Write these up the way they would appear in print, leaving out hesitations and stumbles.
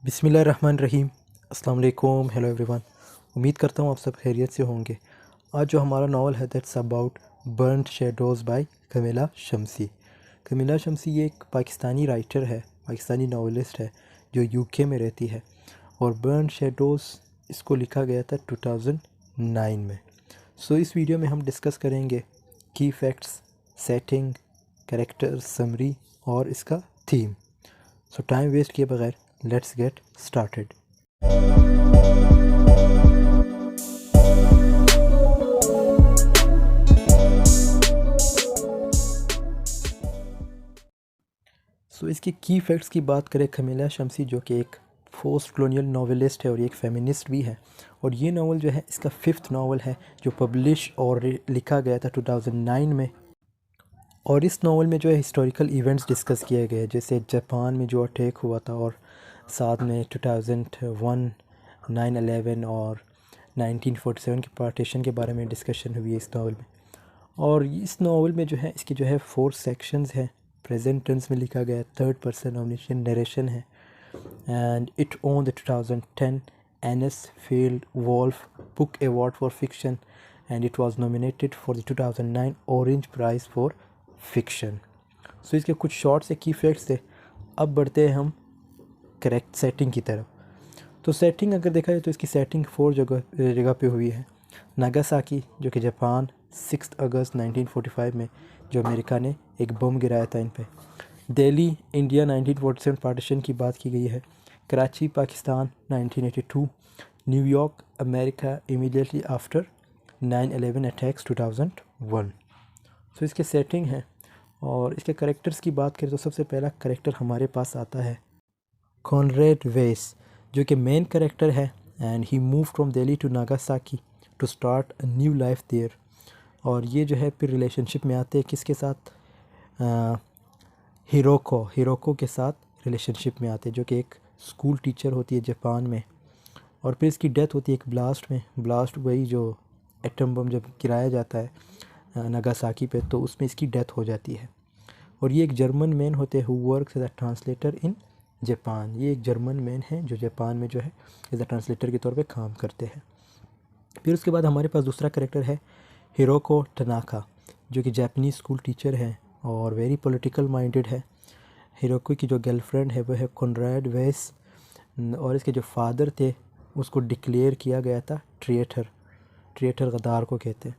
बिस्मिल्लाहिर्रहमानिर्रहीम। अस्सलाम वालेकुम। Hello everyone. उम्मीद करता हूँ आप सब खैरियत से होंगे। आज जो हमारा नावल है that's about burned shadows by Kamila Shamsie. Kamila Shamsie ये एक पाकिस्तानी राइटर है, पाकिस्तानी नावलिस्ट है जो यूके में रहती है। और बर्न्ड शैडोज़ इसको लिखा गया था 2009 में। सो इस वीडियो में हम डिस्कस करेंगे की फैक्ट्स, सेटिंग, कैरेक्टर समरी और इसका थीम। सो टाइम वेस्ट किए बगैर लेट्स गेट स्टार्टेड। सो इसकी की फैक्ट्स की बात करें, कमीला शम्सी जो कि एक पोस्ट कॉलोनियल नॉवेलिस्ट है और एक फेमिनिस्ट भी है। और ये नावल जो है इसका 5th नावल है जो पब्लिश और लिखा गया था 2009 में। और इस नावल में जो है हिस्टोरिकल इवेंट्स डिस्कस किए गए, जैसे जापान में जो अटैक हुआ था और साथ में 2001 9/11 और 1947 के पार्टीशन के बारे में डिस्कशन हुई है इस नावल में। और इस नावल में जो है इसकी जो है 4 सेक्शंस हैं। प्रेजेंट टेंस में लिखा गया है, 3rd पर्सन ओमनिशेंट नरेशन है। And it won the 2010 Anisfield Wolf book award for fiction and it was nominated for the 2009 Orange Prize for fiction. So इसके कुछ शॉर्ट से की फैक्ट्स थे। अब बढ़ते हैं हम करेक्ट सेटिंग की तरफ। तो सेटिंग अगर देखा जाए तो इसकी सेटिंग 4 जगह पे हुई है। नागासाकी जो कि जापान, 6 अगस्त 1945 में जो अमेरिका ने एक बम गिराया था इन पे। दिल्ली इंडिया 1947 पार्टीशन की बात की गई है। Karachi Pakistan 1982। New York America immediately after 9/11 attacks 2001। सो इसके सेटिंग है। और इसके करेक्टर्स की बात करें तो सबसे पहला करेक्टर हमारे पास आता है कॉनरेड वेस, जो कि मेन करेक्टर है। And he move from Delhi to Nagasaki to start a new life there. और ये जो है फिर रिलेशनशिप में आते हैं किसके साथ, हिरोको के साथ रिलेशनशिप में आते हैं, जो कि एक स्कूल टीचर होती है जापान में। और फिर इसकी डेथ होती है एक ब्लास्ट में। ब्लास्ट वही जो एटम बम जब गिराया जाता है नागासाकी पे, तो उसमें इसकी डेथ हो जाती है। और ये एक जर्मन मैन होते हैं who works as a translator in Japan. ये एक जर्मन मैन है जो जापान में जो है एज अ ट्रांसलेटर के तौर पे काम करते हैं। फिर उसके बाद हमारे पास दूसरा करेक्टर है हिरोको टनाका, जो कि जापानीज स्कूल टीचर है और वेरी पॉलिटिकल माइंडेड है। हिरोको की जो गर्लफ्रेंड है वो है कॉनरेड वेस। और इसके जो फादर थे उसको डिक्लेयर किया गया था ट्रेटर गद्दार को कहते हैं।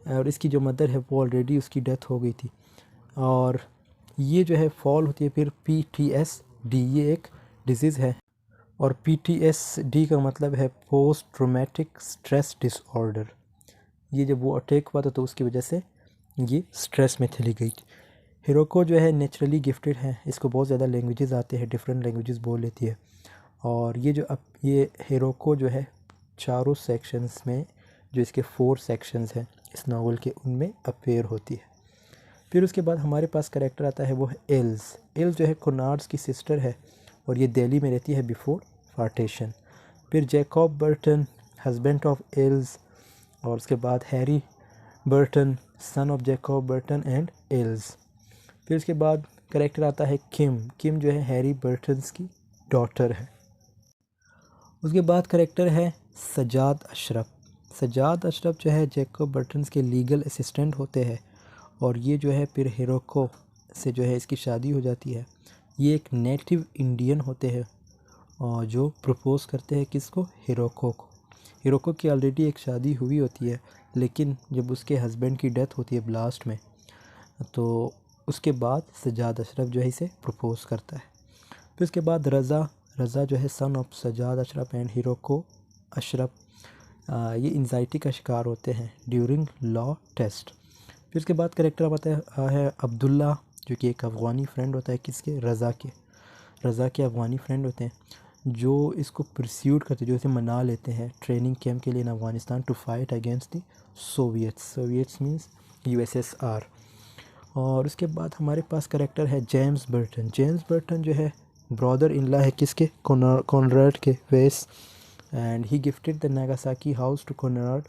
और इसकी जो मदर है वो ऑलरेडी उसकी डेथ हो गई थी। और ये जो है फॉल होती है फिर PTSD, ये एक डिजीज़ है। और PTSD का मतलब है पोस्ट ट्रॉमेटिक स्ट्रेस डिसऑर्डर। ये जब वो अटैक हुआ था तो उसकी वजह से ये स्ट्रेस में चली गई। हिरोको जो है नेचुरली गिफ्टेड है, इसको बहुत ज़्यादा लैंग्वेजेस आते हैं, डिफरेंट लैंग्वेजेस बोल लेती है। और ये हिरोको जो है चारों सेक्शंस में, जो इसके 4 सेक्शंस हैं इस नावल के, उनमें अपेयर होती है। फिर उसके बाद हमारे पास करेक्टर आता है वो है एल्स जो है कोनार्ड्स की सिस्टर है और ये दिल्ली में रहती है बिफोर पार्टीशन। फिर Jacob Burton husband of else. और उसके बाद Harry Burton son of Jacob Burton and else. फिर उसके बाद करेक्टर आता है किम जो है हैरी बर्टन्स की डॉटर है। उसके बाद करेक्टर है सजाद अशरफ जो है जैकब बर्टन्स के लीगल असिस्टेंट होते हैं। और ये जो है फिर हिरोको से जो है इसकी शादी हो जाती है। ये एक नेटिव इंडियन होते हैं और जो प्रपोज़ करते हैं किसको, हिरोको की ऑलरेडी एक शादी हुई होती है, लेकिन जब उसके हस्बैंड की डेथ होती है ब्लास्ट में, तो उसके बाद सजाद अशरफ जो है इसे प्रपोज़ करता है। फिर उसके बाद रज़ा जो है son of Sajjad Ashraf and Hiroko Ashraf, ये एंजाइटी का शिकार होते हैं ड्यूरिंग लॉ टेस्ट। फिर उसके बाद करेक्टर आता है अब्दुल्ला, जो कि एक अफ़गानी फ्रेंड होता है किसके, रज़ा के अफ़गानी फ्रेंड होते हैं, जो इसको परस्यूट करते हैं, जो इसे मना लेते हैं ट्रेनिंग कैंप के लिए in Afghanistan to fight against the Soviets means USSR। और उसके बाद हमारे पास करेक्टर है जेम्स बर्टन जो है ब्रदर इन लॉ है किसके, कॉनराड के Weiss. And he gifted the Nagasaki house to Konrad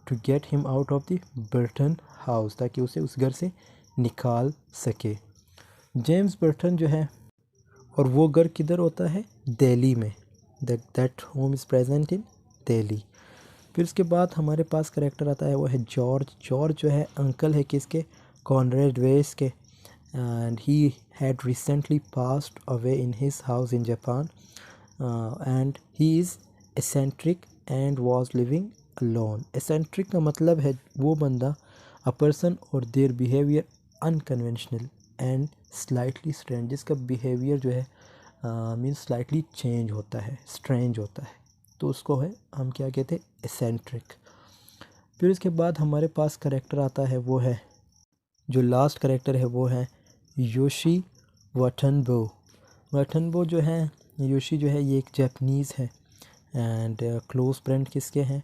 to get him out of the Burton house, ताकि उसे उस घर से निकाल सके। जेम्स बर्टन जो है, और वो घर किधर होता है, दिल्ली में। That home is present in Delhi. फिर उसके बाद हमारे पास करेक्टर आता है वो है जॉर्ज। जॉर्ज जो है अंकल है किसके, कॉनरेड वेस के, and he had recently passed away in his house in Japan, and he is eccentric and was living alone. Eccentric का मतलब है वो बंदा, अ पर्सन और their behaviour unconventional and slightly strange, जिसका बिहेवियर जो है मीन्स स्लाइटली चेंज होता है, स्ट्रेंज होता है, तो उसको है हम क्या कहते हैं, एसेंट्रिक। फिर इसके बाद हमारे पास करेक्टर आता है वो है, जो लास्ट करेक्टर है वो है योशी वाटनबो। वाटनबो जो है, योशी जो है ये एक जापानीज़ है, एंड क्लोज़ फ्रेंड किसके हैं,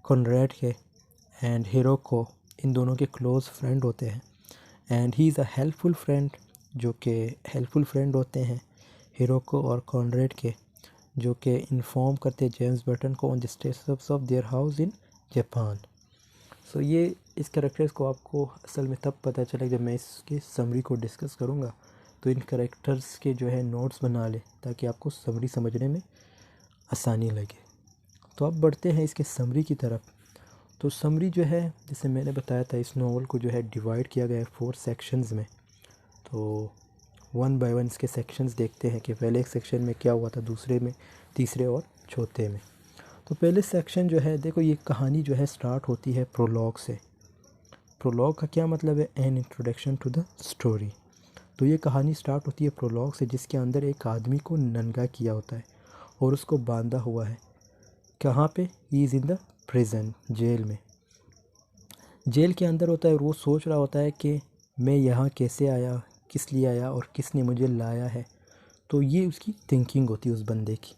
कॉनरेड के, एंड हिरोको, इन दोनों के क्लोज़ फ्रेंड होते हैं। And he is a helpful friend, जो कि हेल्पफुल फ्रेंड होते हैं हिरोको और कॉनरेड के, जो कि इन्फॉर्म करते हैं जेम्स बर्टन को on the status of their house in Japan. So ये इस कैरेक्टर्स को आपको असल में तब पता चलेगा जब मैं इसकी समरी को डिस्कस करूँगा, तो इन कैरेक्टर्स के जो है नोट्स बना ले ताकि आपको समरी समझने में आसानी लगे। तो अब बढ़ते हैं इसके समरी की तरफ। तो समरी जो है, जैसे मैंने बताया था, इस नॉवल को जो है डिवाइड किया गया है 4 सेक्शंस में। तो वन बाय वन इसके सेक्शंस देखते हैं कि पहले एक सेक्शन में क्या हुआ था, दूसरे में, तीसरे और चौथे में। तो पहले सेक्शन जो है, देखो ये कहानी जो है स्टार्ट होती है प्रोलॉग से। प्रोलॉग का क्या मतलब है, an introduction to the story. तो ये कहानी स्टार्ट होती है प्रोलॉग से, जिसके अंदर एक आदमी को नंगा किया होता है और उसको बांधा हुआ है। कहाँ पे, he is in the prison, jail में, जेल के अंदर होता है, और वो सोच रहा होता है कि मैं यहाँ कैसे आया, किस लिए आया और किसने मुझे लाया है। तो ये उसकी थिंकिंग होती है उस बंदे की।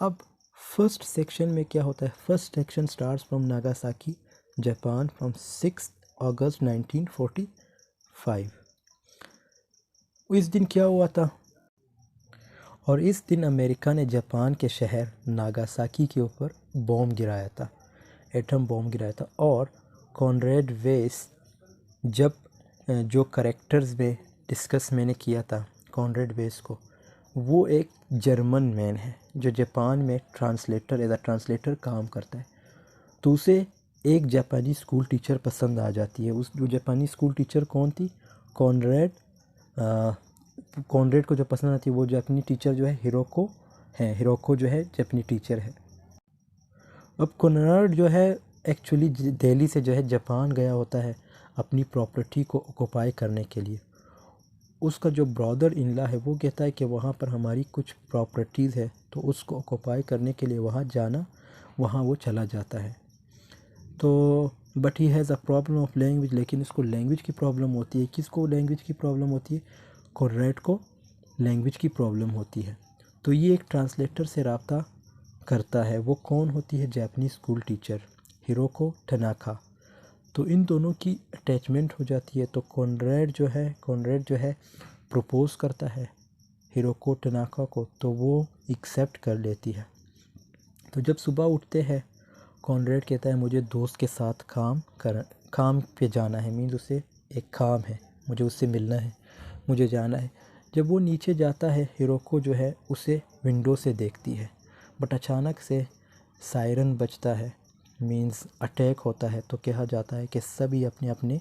अब फर्स्ट सेक्शन में क्या होता है, first section starts from Nagasaki Japan from 6 अगस्त 1945। इस दिन क्या हुआ था, और इस दिन अमेरिका ने जापान के शहर नागासाकी के ऊपर बॉम्ब गिराया था, एटम बॉम्ब गिराया था। और कॉनरेड वेस, जब जो करेक्टर्स में डिस्कस मैंने किया था कॉनरेड वेस को, वो एक जर्मन मैन है जो जापान में ट्रांसलेटर, एज अ ट्रांसलेटर काम करता है। तो उसे एक जापानी स्कूल टीचर पसंद आ जाती है। उस जो जापानी स्कूल टीचर कौन थी, कॉनरेड। कॉनरेड को जो पसंद आती है वो जापानी टीचर जो है हिरोको है। हिरोको जो है जापानी टीचर है। अब कॉनरेड जो है एक्चुअली दिल्ली से जो है जापान गया होता है अपनी प्रॉपर्टी को ऑक्युपाई करने के लिए। उसका जो ब्रदर इनला है वो कहता है कि वहाँ पर हमारी कुछ प्रॉपर्टीज़ है, तो उसको ऑक्युपाई करने के लिए वहाँ जाना, वहाँ वो चला जाता है। तो but he has a problem of language, लेकिन इसको लैंग्वेज की प्रॉब्लम होती है। किसको लैंग्वेज की प्रॉब्लम होती है, कॉनरेड को लैंग्वेज की प्रॉब्लम होती है। तो ये एक ट्रांसलेटर से रब्ता करता है। वो कौन होती है, जापानी स्कूल टीचर हिरोको टनाका। तो इन दोनों की अटैचमेंट हो जाती है। तो कॉनरेड जो है प्रपोज़ करता है हिरोको टनाका को, तो वो एक्सेप्ट कर लेती है। तो जब सुबह उठते हैं, कॉनरेड कहता है मुझे दोस्त के साथ काम पे जाना है, मीन्स उसे एक काम है, मुझे उससे मिलना है, मुझे जाना है। जब वो नीचे जाता है, हिरोको जो है उसे विंडो से देखती है, बट अचानक से सायरन बजता है, मीन्स अटैक होता है। तो कहा जाता है कि सभी अपने अपने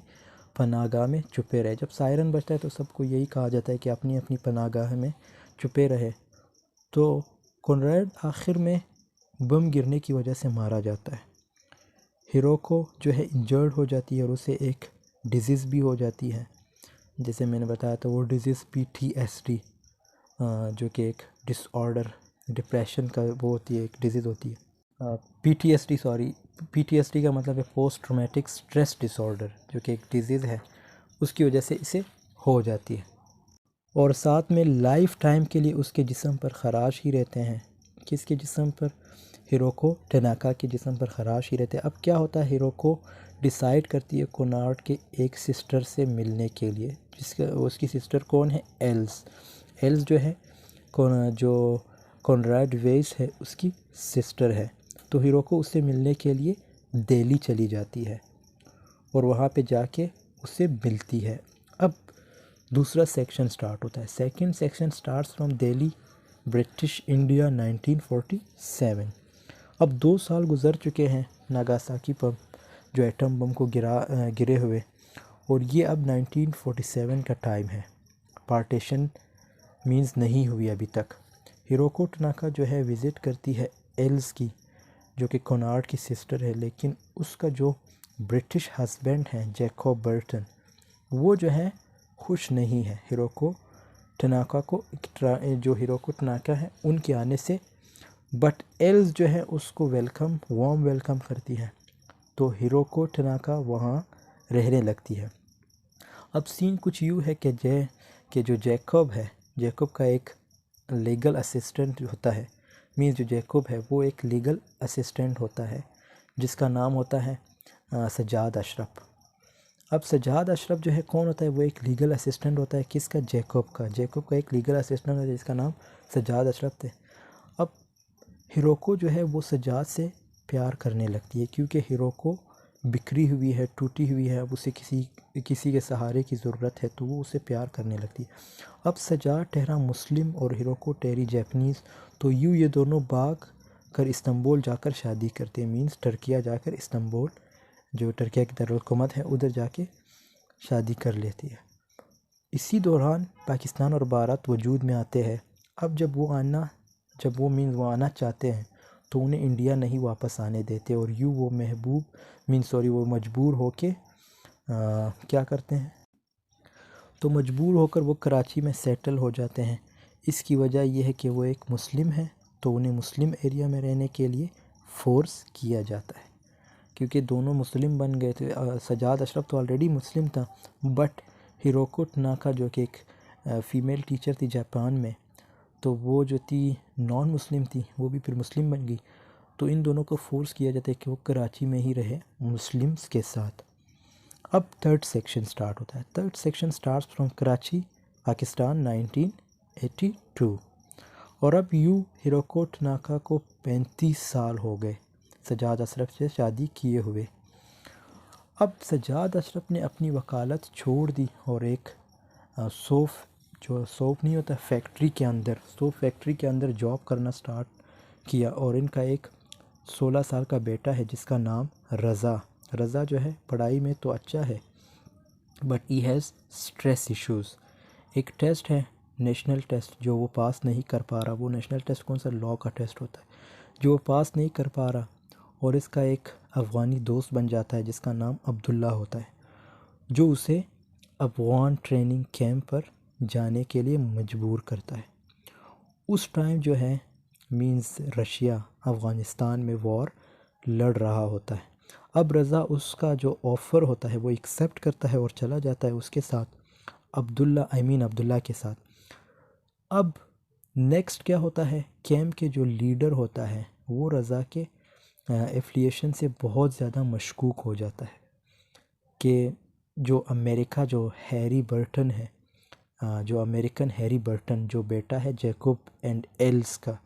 पनाहगाह में छुपे रहे। जब सायरन बजता है तो सबको यही कहा जाता है कि अपनी अपनी पनाहगाह में छुपे रहे। तो कॉनरेड आखिर में बम गिरने की वजह से मारा जाता है। हिरोको जो है इंजर्ड हो जाती है और उसे एक डिजीज़ भी हो जाती है, जैसे मैंने बताया था वो डिजीज़ PTSD, जो कि एक डिसऑर्डर, डिप्रेशन का वो होती है, एक डिजीज़ होती है। PTSD का मतलब है पोस्ट ट्रॉमेटिक स्ट्रेस डिसऑर्डर, जो कि एक डिजीज़ है, उसकी वजह से इसे हो जाती है। और साथ में लाइफ टाइम के लिए उसके जिस्म पर ख़राश ही रहते हैं। किसके जिस्म पर, हिरोको टनाका के जिस्म पर ख़राश ही रहते हैं। अब क्या होता है, हिरोको डिसाइड करती है कॉनरेड के एक सिस्टर से मिलने के लिए, जिसका उसकी सिस्टर कौन है, एल्स। एल्स जो है जो कॉनरेड वेस है उसकी सिस्टर है। तो हिरोको उससे मिलने के लिए दिल्ली चली जाती है और वहाँ पे जाके उससे मिलती है। अब दूसरा सेक्शन स्टार्ट होता है। Second section starts from Delhi British India 1947। अब 2 साल गुज़र चुके हैं नागासाकी पर जो एटम बम को गिरे हुए, और ये अब 1947 का टाइम है। पार्टीशन मींस नहीं हुई अभी तक। हिरोको टनाका जो है विज़िट करती है एल्स की, जो कि कोनार्ड की सिस्टर है, लेकिन उसका जो ब्रिटिश हस्बैंड है जैकब बर्टन, वो जो है खुश नहीं है हिरोको टनाका को, जो हिरोको टनाका है उनके आने से। बट एल्स जो है उसको वार्म वेलकम करती है, तो हिरोको टनाका वहाँ रहने लगती है। अब सीन कुछ यूँ है कि जो जैकब है, जैकब का एक लीगल असिस्टेंट होता है, मीन्स जो जैकब है वो एक लीगल असिस्टेंट होता है जिसका नाम होता है सजाद अशरफ। अब सजाद अशरफ जो है कौन होता है, वो एक लीगल असिस्टेंट होता है किसका, जैकब का एक लीगल असिस्टेंट होता है जिसका नाम सजाद अशरफ थे। अब हिरोको जो है वो सजाद से प्यार करने लगती है, क्योंकि हिरोको बिखरी हुई है, टूटी हुई है, अब उसे किसी के सहारे की ज़रूरत है, तो वो उसे प्यार करने लगती है। अब सजाद ठहरा मुस्लिम और हिरोको ठहरी जैपनीज़, तो ये दोनों भाग कर इस्तांबुल जाकर शादी करते हैं, मीन्स टर्किया जाकर इस्तांबुल जो टर्किया की दारुल-हुकूमत है उधर जाके शादी कर लेती है। इसी दौरान पाकिस्तान और भारत वजूद में आते हैं। अब जब वो आना चाहते हैं तो उन्हें इंडिया नहीं वापस आने देते, और वो मजबूर होके क्या करते हैं, तो मजबूर होकर वो कराची में सेटल हो जाते हैं। इसकी वजह यह है कि वो एक मुस्लिम है, तो उन्हें मुस्लिम एरिया में रहने के लिए फ़ोर्स किया जाता है, क्योंकि दोनों मुस्लिम बन गए थे। सजाद अशरफ तो ऑलरेडी मुस्लिम था, बट हिरोको टनाका जो कि एक फ़ीमेल टीचर थी जापान में, तो वो जो थी नॉन मुस्लिम थी, वो भी फिर मुस्लिम बन गई। तो इन दोनों को फ़ोर्स किया जाता है कि वो कराची में ही रहे मुस्लिम्स के साथ। अब थर्ड सेक्शन स्टार्ट होता है। Third section starts from Karachi Pakistan 1982। और अब हिरोको टनाका को 35 साल हो गए सजाद अशरफ से शादी किए हुए। अब सजाद अशरफ ने अपनी वकालत छोड़ दी और एक सोप नहीं होता फैक्ट्री के अंदर जॉब करना स्टार्ट किया, और इनका एक 16 साल का बेटा है जिसका नाम रज़ा जो है पढ़ाई में तो अच्छा है, but he has stress issues. एक टेस्ट है नेशनल टेस्ट जो वो पास नहीं कर पा रहा। वो नेशनल टेस्ट कौन सा, लॉ का टेस्ट होता है, जो वो पास नहीं कर पा रहा, और इसका एक अफ़गानी दोस्त बन जाता है जिसका नाम अब्दुल्ला होता है, जो उसे अफ़गान ट्रेनिंग कैंप पर जाने के लिए मजबूर करता है। उस टाइम जो है मींस रशिया अफ़गानिस्तान में वॉर लड़ रहा होता है। अब रज़ा उसका जो ऑफ़र होता है वो एक्सेप्ट करता है और चला जाता है उसके साथ, अब्दुल्ला के साथ। अब नेक्स्ट क्या होता है, कैंप के जो लीडर होता है वो रज़ा के एफिलिएशन से बहुत ज़्यादा मशकूक हो जाता है कि जो हैरी बर्टन है, जो अमेरिकन हैरी बर्टन जो बेटा है जैकब एंड एल्स का।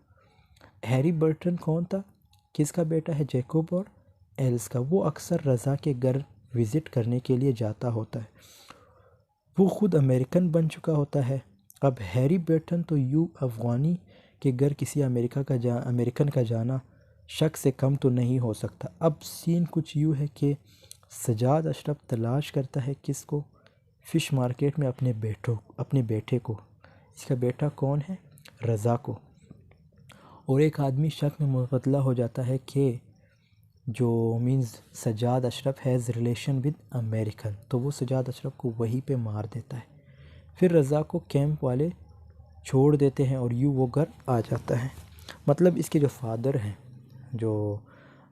हैरी बर्टन कौन था, किसका बेटा है, जैकब और एल्स का। वो अक्सर रज़ा के घर विज़िट करने के लिए जाता होता है। वो ख़ुद अमेरिकन बन चुका होता है। अब हैरी बर्टन तो अफ़गानी के घर किसी अमेरिकन का जाना शक से कम तो नहीं हो सकता। अब सीन कुछ यूँ है कि सजाद अशरफ तलाश करता है किसको, फ़िश मार्केट में अपने बेटे को। इसका बेटा कौन है, रज़ा को। और एक आदमी शक में मुबतला हो जाता है कि जो means Sajjad Ashraf has relation with American, तो वो सजाद अशरफ को वहीं पे मार देता है। फिर रज़ा को कैंप वाले छोड़ देते हैं और वो घर आ जाता है। मतलब इसके जो फादर हैं, जो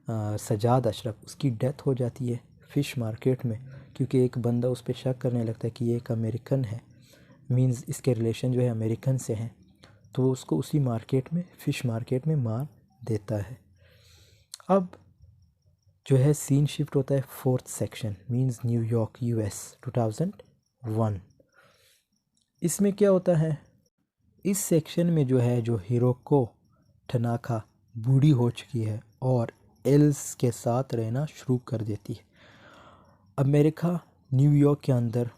सजाद अशरफ, उसकी डेथ हो जाती है फ़िश मार्केट में, क्योंकि एक बंदा उस पर शक करने लगता है कि ये एक अमेरिकन है, मींस इसके रिलेशन जो है अमेरिकन से हैं, तो वो उसको उसी फ़िश मार्केट में मार देता है। अब जो है सीन शिफ्ट होता है fourth section means New York US 2001। इसमें क्या होता है, इस सेक्शन में जो हिरोको टनाका बूढ़ी हो चुकी है और एल्स के साथ रहना शुरू कर देती है। अमेरिका न्यूयॉर्क के अंदर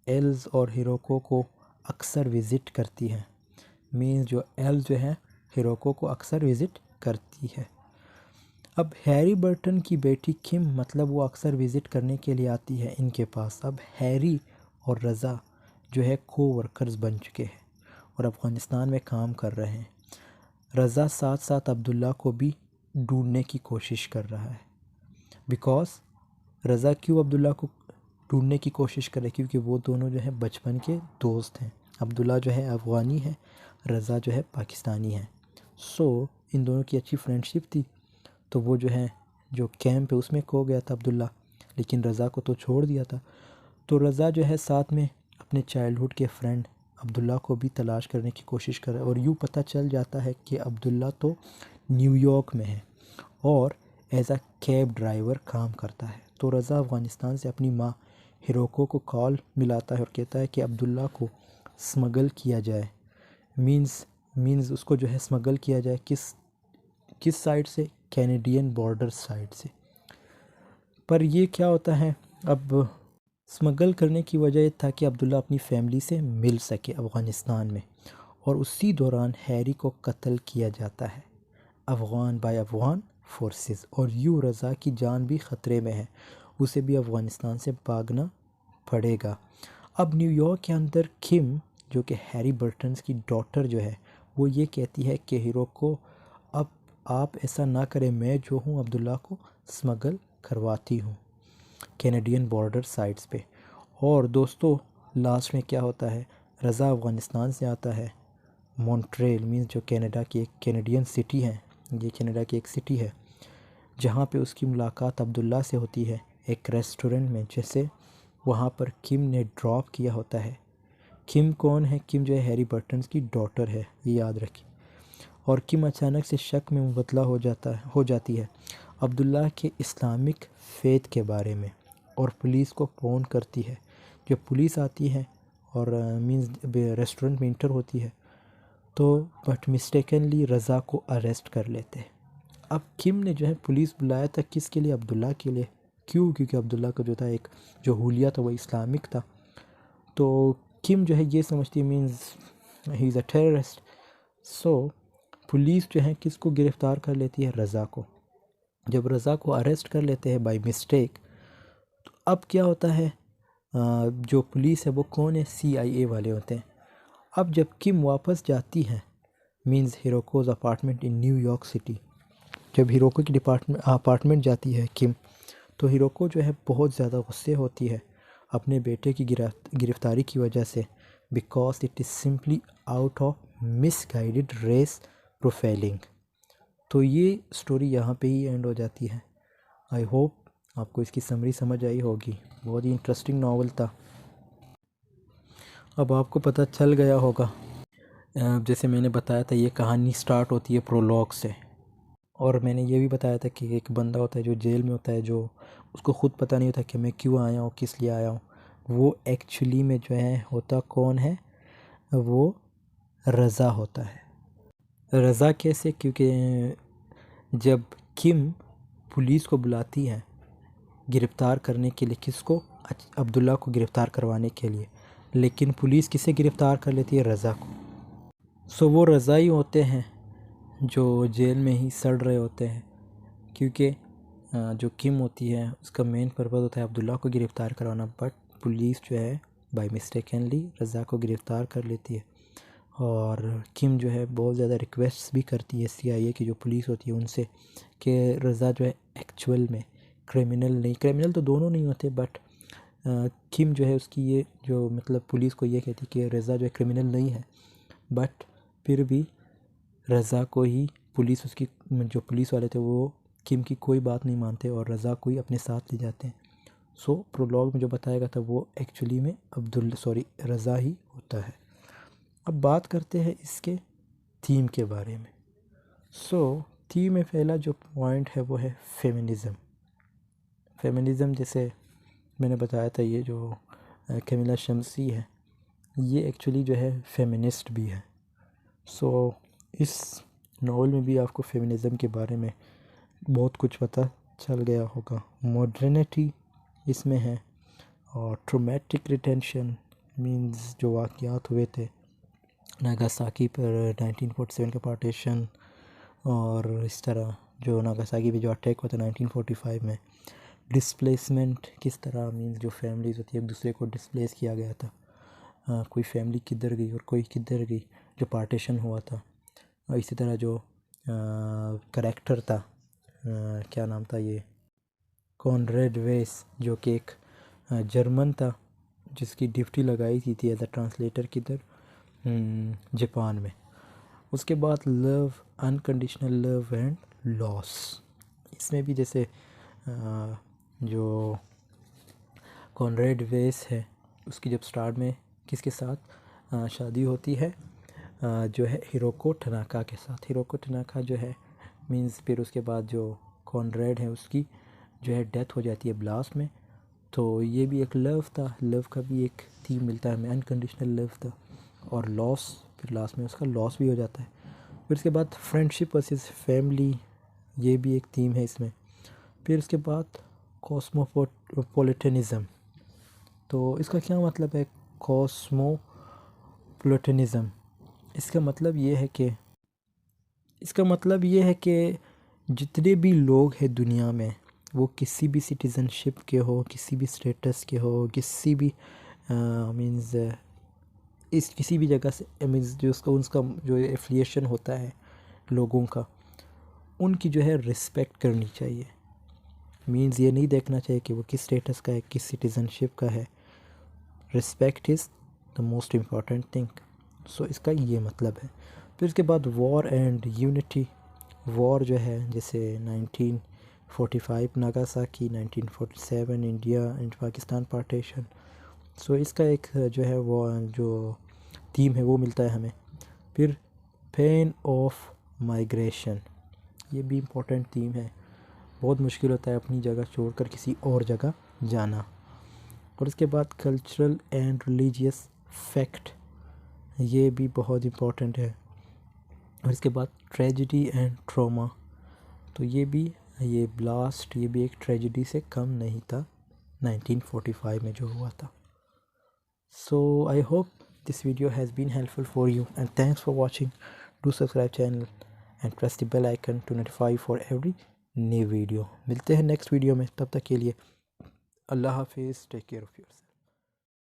एल्स और हिरोको को अक्सर विज़िट करती है, मीन्स जो एल्फ जो है हिरोको को अक्सर विज़िट करती है। अब हैरी बर्टन की बेटी किम मतलब वो अक्सर विज़िट करने के लिए आती है इनके पास। अब हैरी और रज़ा जो है वर्कर्स बन चुके हैं और अफ़गानिस्तान में काम कर रहे हैं। रज़ा साथ साथ अब्दुल्ला को भी ढूंढने की कोशिश कर रहा है। बिकॉज़ रज़ा क्यों अब्दुल्ला को ढूंढने की कोशिश कर रहे हैं, क्योंकि वो दोनों जो है बचपन के दोस्त हैं। अब्दुल्ला जो है अफ़गानी है, रज़ा जो है पाकिस्तानी है। सो इन दोनों की अच्छी फ्रेंडशिप थी। तो वो जो है जो कैंप है उसमें खो गया था अब्दुल्ला, लेकिन रज़ा को तो छोड़ दिया था। तो रज़ा जो है साथ में अपने चाइल्डहुड के फ्रेंड अब्दुल्ला को भी तलाश करने की कोशिश कर रहा है। और यूँ पता चल जाता है कि अब्दुल्ला तो न्यूयॉर्क में है और एज अ कैब ड्राइवर काम करता है। तो रज़ा अफ़गानिस्तान से अपनी माँ हिरोको को कॉल मिलाता है और कहता है कि अब्दुल्ला को स्मगल किया जाए। मीन्स उसको जो है स्मगल किया जाए किस साइड से, कैनेडियन बॉर्डर साइड से। पर ये क्या होता है, अब स्मगल करने की वजह ये था कि अब्दुल्ला अपनी फैमिली से मिल सके अफ़गानिस्तान में। और उसी दौरान हैरी को कत्ल किया जाता है अफ़गान फोर्सेस। और यूँ रज़ा की जान भी ख़तरे में है, उसे भी अफ़गानिस्तान से भागना पड़ेगा। अब न्यूयॉर्क के अंदर किम जो कि हैरी बर्टन्स की डॉटर जो है वो ये कहती है कि हीरो को अब आप ऐसा ना करें, मैं जो हूँ अब्दुल्ला को स्मगल करवाती हूँ कैनेडियन बॉर्डर साइड्स पे। और दोस्तों लास्ट में क्या होता है, रज़ा अफ़गानिस्तान से आता है मॉन्ट्रियल मीन्स जो कनाडा की एक कैनेडियन सिटी है, ये कनाडा की एक सिटी है, जहाँ पे उसकी मुलाकात अब्दुल्ला से होती है एक रेस्टोरेंट में, जैसे वहाँ पर किम ने ड्रॉप किया होता है। किम कौन है? किम जो है हैरी बर्टन्स की डॉटर है, ये याद रखिए। और किम अचानक से शक में मुबतला हो जाती है अब्दुल्ला के इस्लामिक फ़ेथ के बारे में और पुलिस को फ़ोन करती है। जब पुलिस आती है और मीन्स रेस्टोरेंट में इंटर होती है तो बट मिस्टेकनली रज़ा को अरेस्ट कर लेते हैं। अब किम ने जो है पुलिस बुलाया था किसके लिए? अब्दुल्ला के लिए। क्यों? क्योंकि अब्दुल्ला का जो था एक जो हुलिया था वो इस्लामिक था। तो किम जो है ये समझती है means he is a terrorist. So police जो है किसको गिरफ़्तार कर लेती है? रज़ा को। जब रज़ा को अरेस्ट कर लेते हैं बाय मिस्टेक, तो अब क्या होता है, जो पुलिस है वो कौन है? CIA वाले होते हैं। अब जब किम वापस जाती है means Hiroko's apartment in New York city, जब हिरोको की अपार्टमेंट जाती है किम, तो हिरोको जो है बहुत ज़्यादा गुस्से होती है अपने बेटे की गिरफ़्तारी की वजह से, because it is simply out of misguided race profiling. तो ये स्टोरी यहाँ पे ही एंड हो जाती है। आई होप आपको इसकी समरी समझ आई होगी। बहुत ही इंटरेस्टिंग नावल था। अब आपको पता चल गया होगा, जैसे मैंने बताया था ये कहानी स्टार्ट होती है प्रोलॉग से। और मैंने ये भी बताया था कि एक बंदा होता है जो जेल में होता है, जो उसको ख़ुद पता नहीं होता कि मैं क्यों आया हूँ, किस लिए आया हूँ। वो एक्चुअली में जो है होता कौन है? वो रज़ा होता है। रज़ा कैसे? क्योंकि जब किम पुलिस को बुलाती है गिरफ़्तार करने के लिए, किसको? अब्दुल्ला को गिरफ़्तार करवाने के लिए, लेकिन पुलिस किसे गिरफ़्तार कर लेती है? रज़ा को। सो वो रज़ा ही होते हैं जो जेल में ही सड़ रहे होते हैं, क्योंकि जो किम होती है उसका मेन पर्पज़ होता है अब्दुल्ला को गिरफ़्तार करवाना, बट पुलिस जो है बाय मिस्टेकनली रज़ा को गिरफ़्तार कर लेती है। और किम जो है बहुत ज़्यादा रिक्वेस्ट भी करती है CIA की जो पुलिस होती है उनसे कि रज़ा जो है एक्चुअल में क्रिमिनल तो दोनों नहीं होते, बट किम जो है उसकी ये जो मतलब पुलिस को ये कहती कि रज़ा जो है क्रिमिनल नहीं है, बट फिर भी रज़ा को ही पुलिस उसकी जो पुलिस वाले थे वो किम की कोई बात नहीं मानते और रज़ा को ही अपने साथ ले जाते हैं। सो प्रोलॉग में जो बताया गया था वो एक्चुअली में रज़ा ही होता है। अब बात करते हैं इसके थीम के बारे में। सो थीम में पहला जो पॉइंट है वो है फेमिनिज़म। जैसे मैंने बताया था ये जो कैमिला शम्सी है ये एक्चुअली जो है फेमिनिस्ट भी है। सो इस नॉवल में भी आपको फेमिनिज़म के बारे में बहुत कुछ पता चल गया होगा। मॉडर्निटी इसमें है और ट्रॉमेटिक रिटेंशन मीन्स जो वाक़यात हुए थे नागासाकी पर 1947 का पार्टीशन, और इस तरह जो नागासाकी पे जो अटैक हुआ था 1945 में, डिस्प्लेसमेंट किस तरह, मीन्स जो फैमिलीज़ होती है एक दूसरे को डिस्प्लेस किया गया था, कोई फैमिली किधर गई और कोई किधर गई, जो पार्टीशन हुआ था। और इसी तरह जो करेक्टर था, क्या नाम था ये, कॉनरेड वेस, जो कि एक जर्मन था जिसकी ड्यूटी लगाई थी एज अ ट्रांसलेटर किधर, जापान में। उसके बाद love, unconditional love and loss. इसमें भी जैसे जो कॉनरेड वेस है उसकी जब स्टार्ट में किसके साथ शादी होती है, जो है हिरोको टनाका के साथ। हिरोको टनाका जो है मींस फिर उसके बाद जो कॉनरेड है उसकी जो है डेथ हो जाती है ब्लास्ट में। तो ये भी एक लव था, लव का भी एक थीम मिलता है हमें, अनकंडीशनल लव था। और लॉस, फिर लास्ट में उसका लॉस भी हो जाता है। फिर उसके बाद फ्रेंडशिप वर्सेस फैमिली, ये भी एक थीम है इसमें। फिर उसके बाद कॉस्मोपोलिटनिज़म। तो इसका क्या मतलब है कॉस्मोपोलिटनिज़म? इसका मतलब ये है कि जितने भी लोग हैं दुनिया में, वो किसी भी सिटीज़नशिप के हो, किसी भी स्टेटस के हो, किसी भी मींस इस किसी भी जगह से मींस जो उसका जो एफिलिएशन होता है लोगों का, उनकी जो है रिस्पेक्ट करनी चाहिए। मींस ये नहीं देखना चाहिए कि वो किस स्टेटस का है, किस सिटीज़नशिप का है। Respect is the most important thing. So इसका ये मतलब है। फिर उसके बाद वॉर एंड यूनिटी। वॉर जो है जैसे 1945 Nagasaki, 1947 India and Pakistan partition. So इसका एक जो है वो जो थीम है वो मिलता है हमें। फिर पेन ऑफ माइग्रेशन, ये भी इम्पोर्टेंट थीम है। बहुत मुश्किल होता है अपनी जगह छोड़कर किसी और जगह जाना। और उसके बाद कल्चरल एंड रिलीजियस फैक्ट, ये भी बहुत इम्पोर्टेंट है। और इसके बाद ट्रेजिडी एंड ट्रॉमा, तो ये ब्लास्ट ये भी एक ट्रेजिडी से कम नहीं था 1945 में जो हुआ था। So I hope this video has been helpful for you and thanks for watching. Do subscribe channel and press the bell icon to notify for every new video. मिलते हैं नेक्स्ट वीडियो में, तब तक के लिए अल्लाह हाफिज़, टेक केयर ऑफ़ योरसेल्फ।